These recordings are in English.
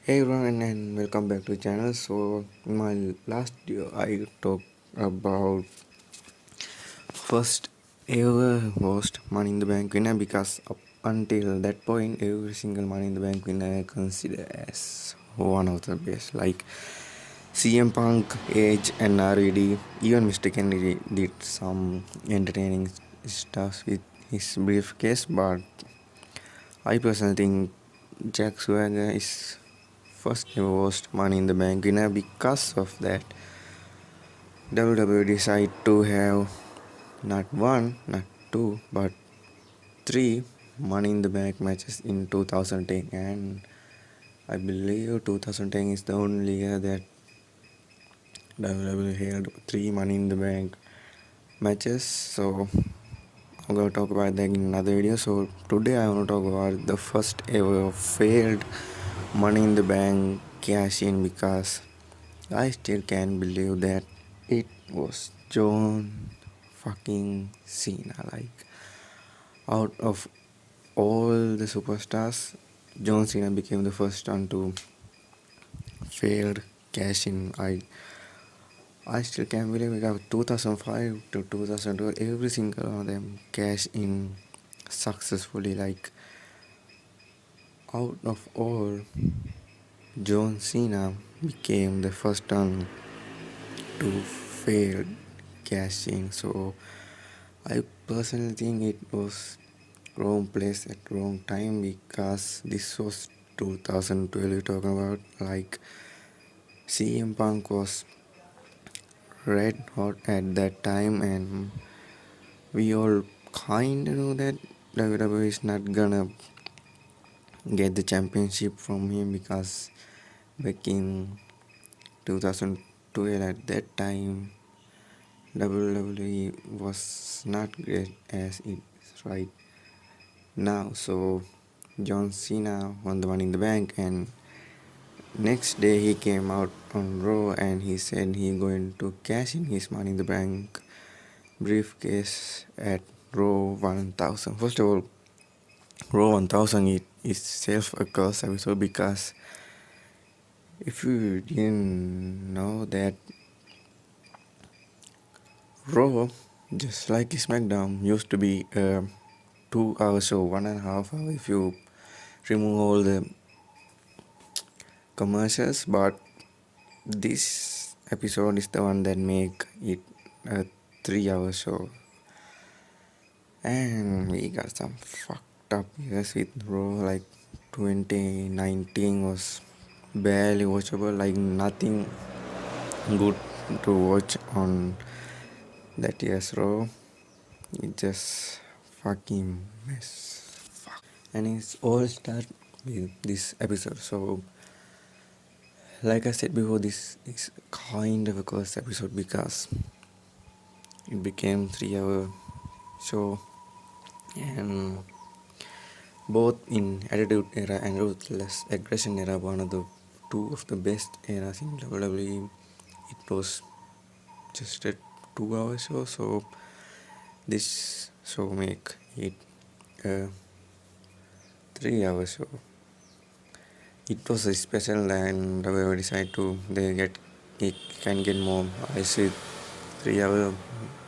Hey everyone and welcome back to the channel. So in my last video I talked about first ever host Money in the Bank winner because up until that point every single Money in the Bank winner I consider as one of the best, like CM Punk, Edge and RVD. Even Mr. Kennedy did some entertaining stuff with his briefcase, but I personally think Jack Swagger is first ever host Money in the Bank winner. Because of that, WWE decided to have not one, not two, but three Money in the Bank matches in 2010, and I believe 2010 is the only year that WWE held three Money in the Bank matches. So I'm gonna talk about that in another video. So today I want to talk about the first ever failed Money in the Bank cash in, because I still can't believe that it was John fucking Cena. Like, out of all the superstars, John Cena became the first one to fail cash in. I still can't believe it. 2005 to 2012, every single one of them cash in successfully. Like, out of all, John Cena became the first one to fail cash in. So I personally think it was wrong place at wrong time, because this was 2012 you're talking about. Like, CM Punk was red hot at that time, and we all kinda know that WWE is not gonna get the championship from him, because back in 2012 at that time WWE was not great as it is right now. So John Cena won the Money in the Bank, and next day he came out on Raw and he said he going to cash in his Money in the Bank briefcase at Raw 1000. First of all, Raw 1000 it is itself a curse episode, because if you didn't know that, Raw, just like SmackDown, used to be a 2 hour show, 1.5 hour if you remove all the commercials. But this episode is the one that make it a 3 hour show, and we got some fucked up years with Raw. Like, 2019 was barely watchable, like nothing good to watch on that year's Raw. It just fucking mess. And it's all start with this episode. So like I said before, this is kind of a cursed episode because it became 3 hour show, and both in Attitude Era and Ruthless Aggression Era, one of the two of the best eras in WWE, it was just a 2 hour show. So this show make it a 3 hour show. It was a special, and WWE decided to they get it can get more eyes with 3 hour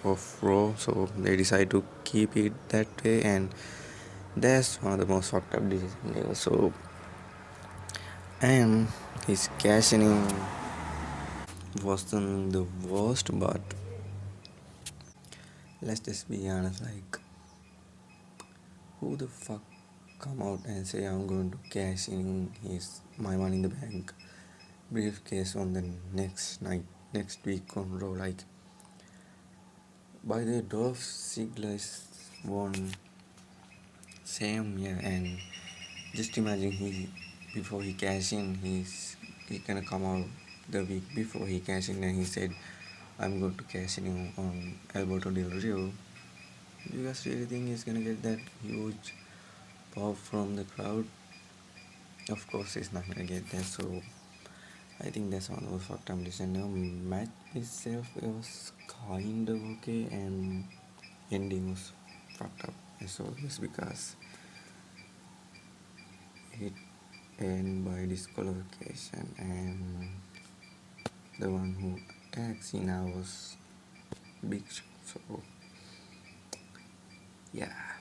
of Raw, so they decide to keep it that way, and that's one of the most fucked up decisions ever. So, and his cashing in wasn't the worst, but let's just be honest, like, who the fuck come out and say I'm going to cash in his my Money in the Bank briefcase on the next night, next week on Raw? Like, by the Dolph Ziggler won same year, and just imagine before he cash in, he gonna come out the week before he cash in, and he said, I'm going to cash in on Alberto Del Rio. Do you guys really think he's gonna get that huge pop from the crowd? Of course he's not gonna get that. So I think that's one of the fucked up decisions. Now match itself was kind of okay, and ending was fucked up as always, because it end by disqualification, and the one who attacked Cena was Big Show. So yeah.